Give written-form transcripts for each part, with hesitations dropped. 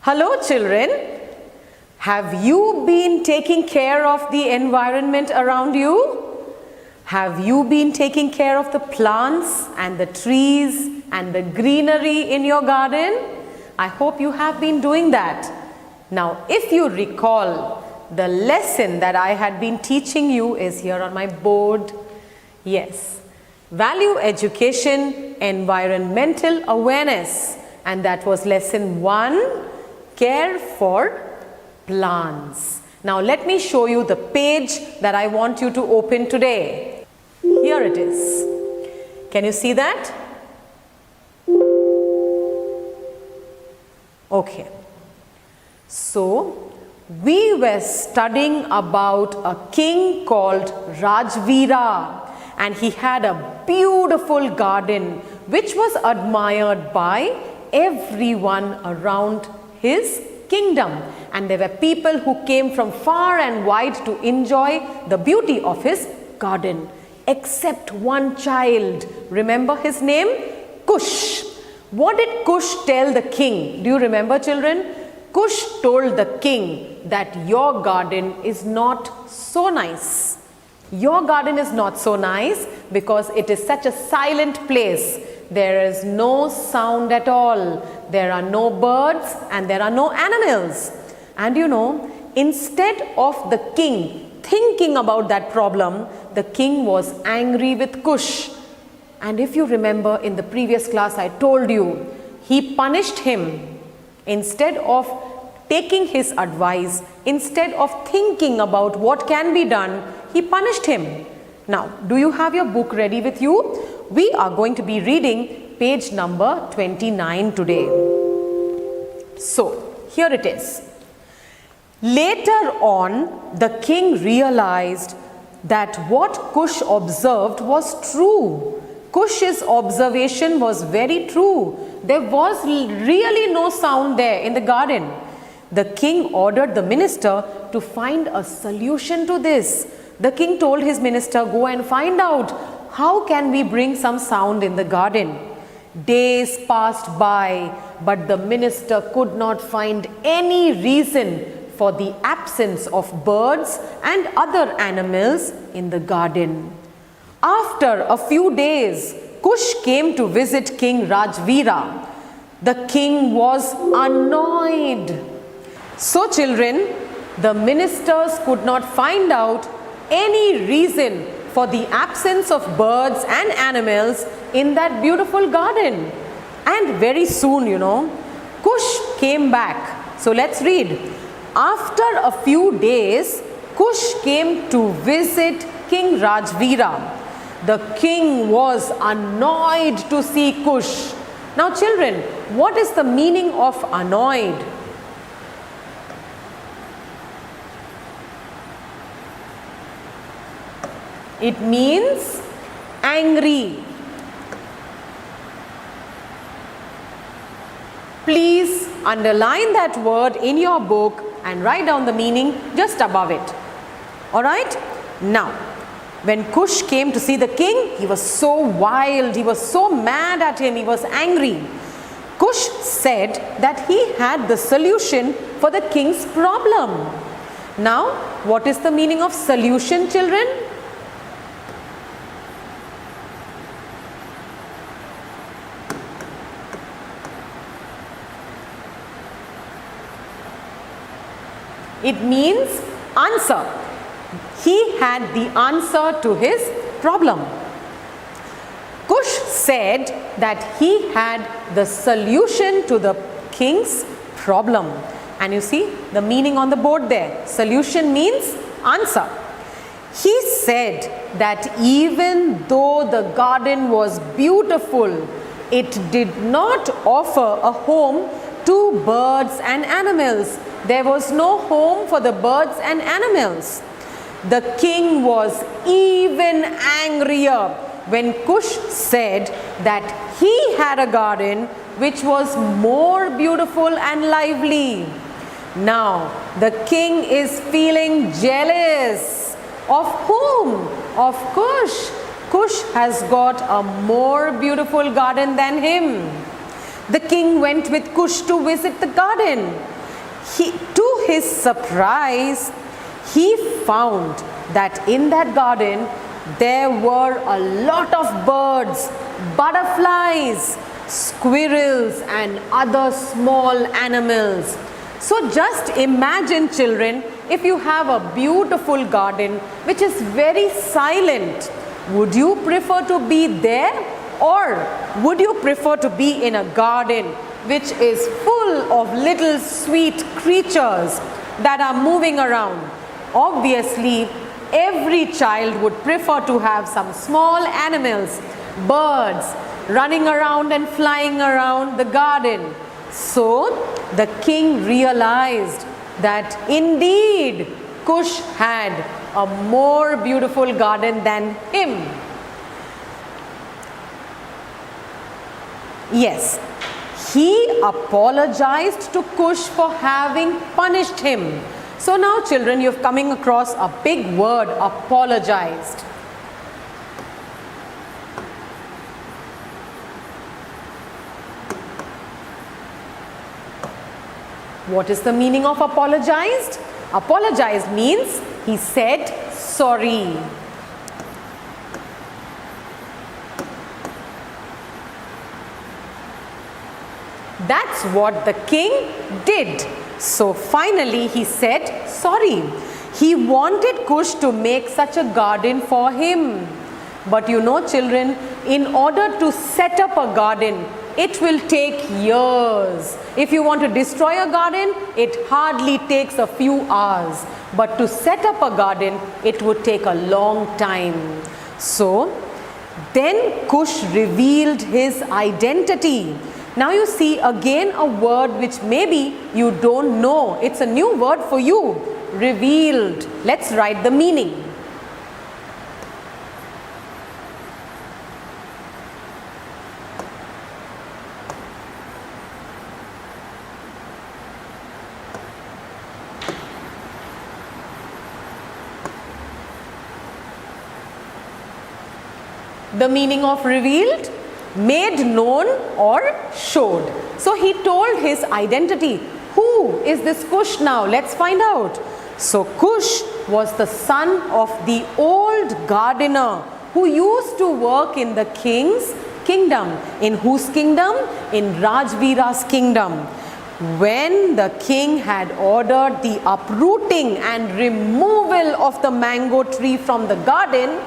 Hello children, have you been taking care of the environment around you? Have you been taking care of the plants and the trees and the greenery in your garden? I hope you have been doing that. Now if you recall, the lesson that I had been teaching you is here on my board. Yes, value education, environmental awareness, and that was lesson 1. Care for plants. Now let me show you the page that I want you to open today. Here it is. Can you see that? Okay. So we were studying about a king called Rajveera, and he had a beautiful garden which was admired by everyone around his kingdom, and there were people who came from far and wide to enjoy the beauty of his garden, except one child. Remember his name? Kush. What did Kush tell the king? Do you remember, children? Kush told the king that your garden is not so nice. Your garden is not so nice because it is such a silent place. There is no sound at all. There are no birds and there are no animals. And you know, instead of the king thinking about that problem, the king was angry with Kush. And if you remember in the previous class, I told you, he punished him. Instead of taking his advice, instead of thinking about what can be done, he punished him. Now, do you have your book ready with you? We are going to be reading page number 29 today. So, here it is. Later on, the king realized that what Kush observed was true. Kush's observation was very true. There was really no sound there in the garden. The king ordered the minister to find a solution to this. The king told his minister, go and find out how can we bring some sound in the garden. Days passed by, but the minister could not find any reason for the absence of birds and other animals in the garden. After a few days, Kush came to visit King Rajveera. The king was annoyed. So children, the ministers could not find out any reason for the absence of birds and animals in that beautiful garden. And very soon, you know, Kush came back. So let's read. After a few days, Kush came to visit King Rajveera. The king was annoyed to see Kush. Now children, what is the meaning of annoyed? It means angry. Please underline that word in your book and write down the meaning just above it. Alright? Now, when Kush came to see the king, he was so wild, he was so mad at him, he was angry. Kush said that he had the solution for the king's problem. Now, what is the meaning of solution, children? It means answer. He had the answer to his problem. Kush said that he had the solution to the king's problem. And you see the meaning on the board there. Solution means answer. He said that even though the garden was beautiful, it did not offer a home to birds and animals. There was no home for the birds and animals. The king was even angrier when Kush said that he had a garden which was more beautiful and lively. Now, the king is feeling jealous. Of whom? Of Kush. Kush has got a more beautiful garden than him. The king went with Kush to visit the garden. To his surprise, he found that in that garden there were a lot of birds, butterflies, squirrels and other small animals. So just imagine, children, if you have a beautiful garden which is very silent, would you prefer to be there, or would you prefer to be in a garden which is full of little sweet creatures that are moving around? Obviously, every child would prefer to have some small animals, birds, running around and flying around the garden. So the king realized that indeed Kush had a more beautiful garden than him. Yes, he apologized to Kush for having punished him. So now, children, you're coming across a big word, apologized. What is the meaning of apologized? Apologized means he said sorry. That's what the king did. So finally he said sorry. He wanted Kush to make such a garden for him. But you know, children, in order to set up a garden, it will take years. If you want to destroy a garden, it hardly takes a few hours. But to set up a garden, it would take a long time. So then Kush revealed his identity. Now you see again a word which maybe you don't know. It's a new word for you. Revealed. Let's write the meaning. The meaning of revealed? Made known or showed. So he told his identity. Who is this Kush now? Let's find out. So Kush was the son of the old gardener who used to work in the king's kingdom. In whose kingdom? In Rajvira's kingdom. When the king had ordered the uprooting and removal of the mango tree from the garden,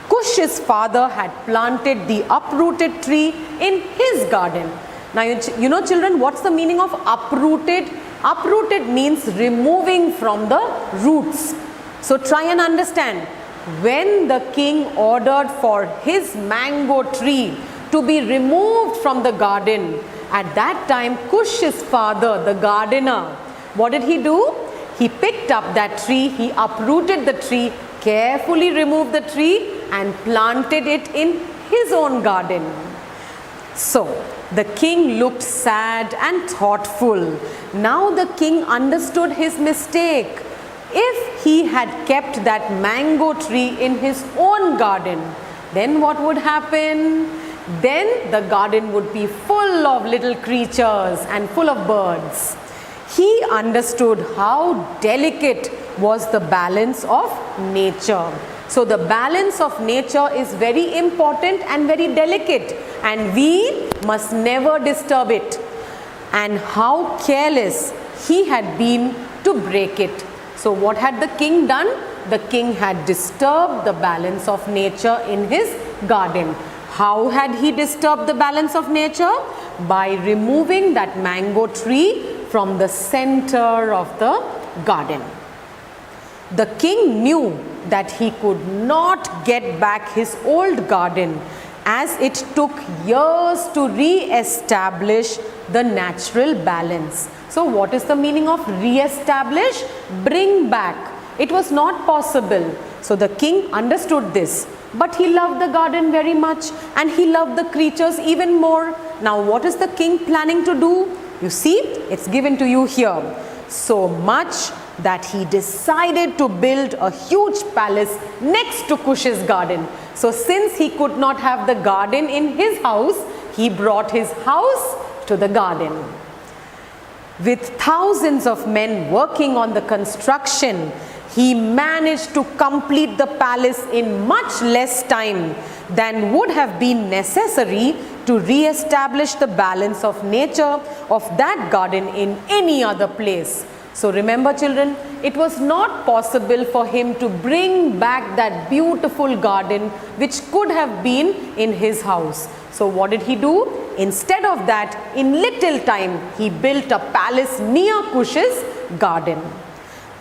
Kush's father had planted the uprooted tree in his garden. Now you know, children, what's the meaning of uprooted? Uprooted means removing from the roots. So try and understand. When the king ordered for his mango tree to be removed from the garden, at that time Kush's father, the gardener, what did he do? He picked up that tree, he uprooted the tree, carefully removed the tree and planted it in his own garden. So the king looked sad and thoughtful. Now the king understood his mistake. If he had kept that mango tree in his own garden, then what would happen? Then the garden would be full of little creatures and full of birds. He understood how delicate was the balance of nature. So the balance of nature is very important and very delicate, and we must never disturb it. And how careless he had been to break it. So what had the king done? The king had disturbed the balance of nature in his garden. How had he disturbed the balance of nature? By removing that mango tree from the center of the garden. The king knew that he could not get back his old garden, as it took years to re-establish the natural balance. So what is the meaning of re-establish? Bring back. It was not possible. So the king understood this, but he loved the garden very much and he loved the creatures even more. Now what is the king planning to do? You see, it's given to you here. So much that he decided to build a huge palace next to Kush's garden. So since he could not have the garden in his house, he brought his house to the garden. With thousands of men working on the construction, he managed to complete the palace in much less time than would have been necessary to re-establish the balance of nature of that garden in any other place. So remember children, it was not possible for him to bring back that beautiful garden which could have been in his house. So what did he do? Instead of that, in little time, he built a palace near Kush's garden.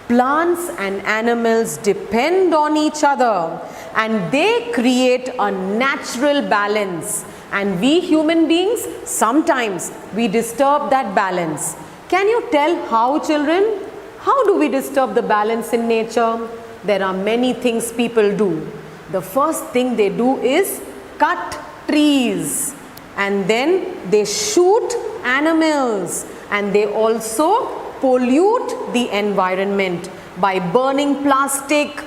Plants and animals depend on each other and they create a natural balance. And we human beings, sometimes we disturb that balance. Can you tell how, children? How do we disturb the balance in nature? There are many things people do. The first thing they do is cut trees, and then they shoot animals, and they also pollute the environment by burning plastic,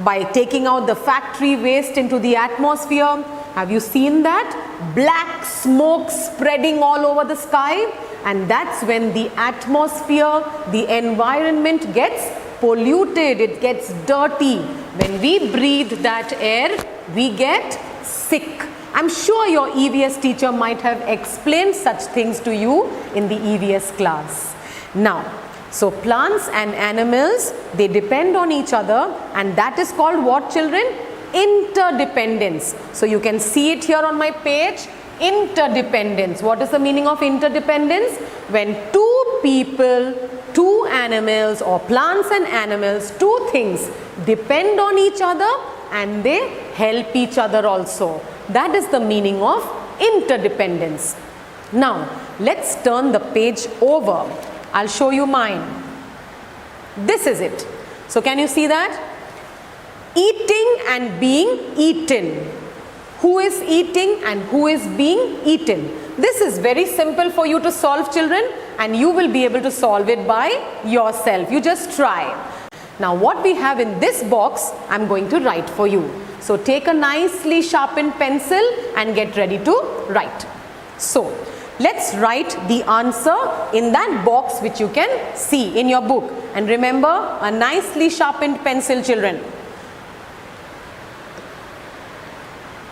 by taking out the factory waste into the atmosphere. Have you seen that? Black smoke spreading all over the sky, and that's when the atmosphere, the environment gets polluted, it gets dirty. When we breathe that air, we get sick. I'm sure your EVS teacher might have explained such things to you in the EVS class. Now, so plants and animals, they depend on each other, and that is called what, children? Interdependence. So you can see it here on my page, interdependence. What is the meaning of interdependence? When two people, two animals, or plants and animals, two things depend on each other and they help each other also. That is the meaning of interdependence. Now, let's turn the page over. I'll show you mine. This is it. So can you see that? Eating and being eaten. Who is eating and who is being eaten? This is very simple for you to solve, children, and you will be able to solve it by yourself. You just try. Now what we have in this box, I'm going to write for you. So take a nicely sharpened pencil and get ready to write. So let's write the answer in that box which you can see in your book. And remember, a nicely sharpened pencil, children.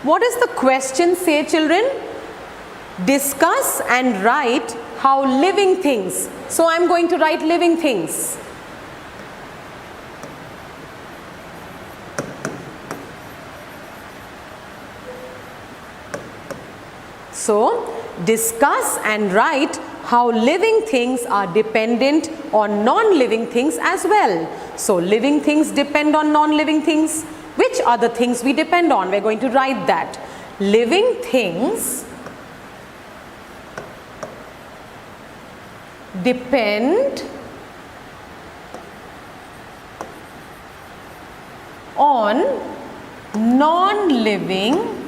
What does the question say, children? Discuss and write how living things. So I'm going to write living things. So discuss and write how living things are dependent on non-living things as well. So living things depend on non-living things. Which are the things we depend on? We're going to write that. Living things depend on non-living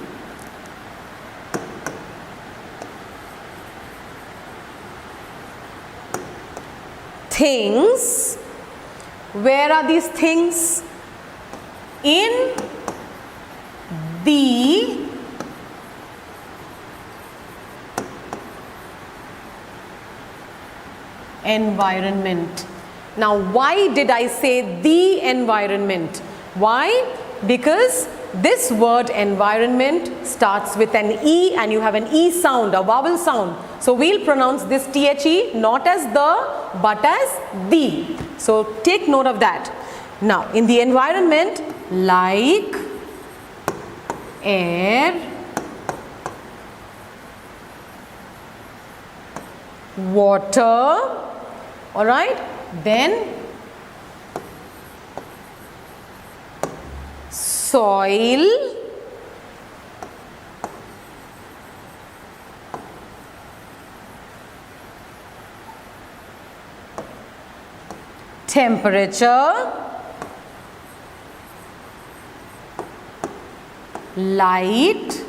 things. Where are these things? In the environment. Now, why did I say the environment? Why? Because this word environment starts with an E and you have an E sound, a vowel sound. So we'll pronounce this THE not as the but as the. So take note of that. Now, in the environment, like air, water, all right, then soil, temperature, light,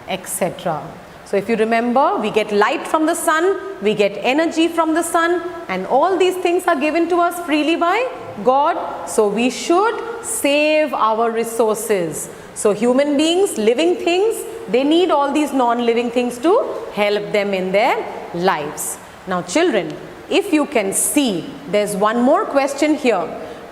etc. So if you remember, we get light from the sun, we get energy from the sun, and all these things are given to us freely by God. So we should save our resources. So human beings, living things, they need all these non-living things to help them in their lives. Now children, if you can see, there's one more question here.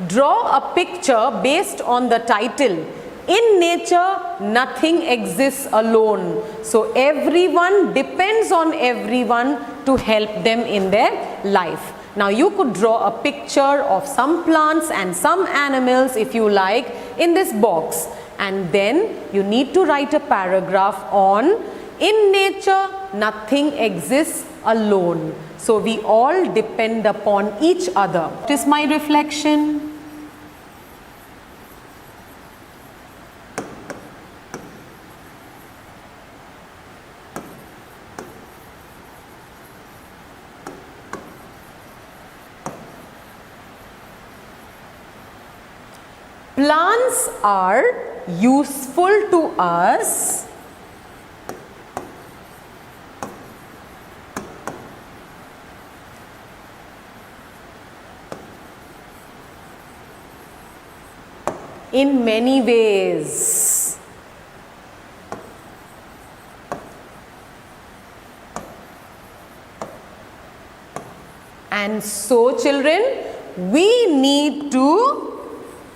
Draw a picture based on the title. In nature, nothing exists alone. So everyone depends on everyone to help them in their life. Now you could draw a picture of some plants and some animals if you like in this box, and then you need to write a paragraph on in nature nothing exists alone. So we all depend upon each other. What is my reflection? Plants are useful to us in many ways. And so children, we need to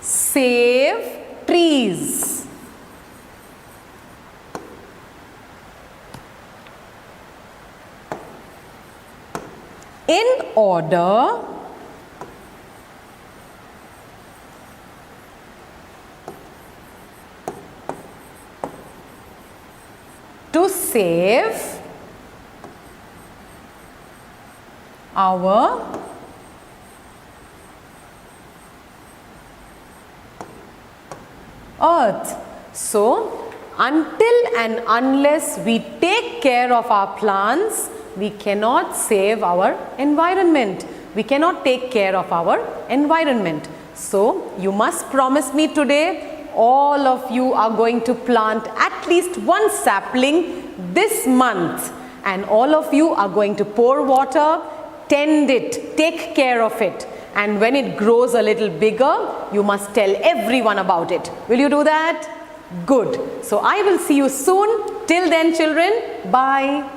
save trees. In order to save our earth. So, until and unless we take care of our plants, we cannot save our environment. We cannot take care of our environment. So, you must promise me today, all of you are going to plant at least one sapling this month, and all of you are going to pour water, tend it, take care of it. And when it grows a little bigger, you must tell everyone about it. Will you do that? Good. So I will see you soon. Till then children, bye.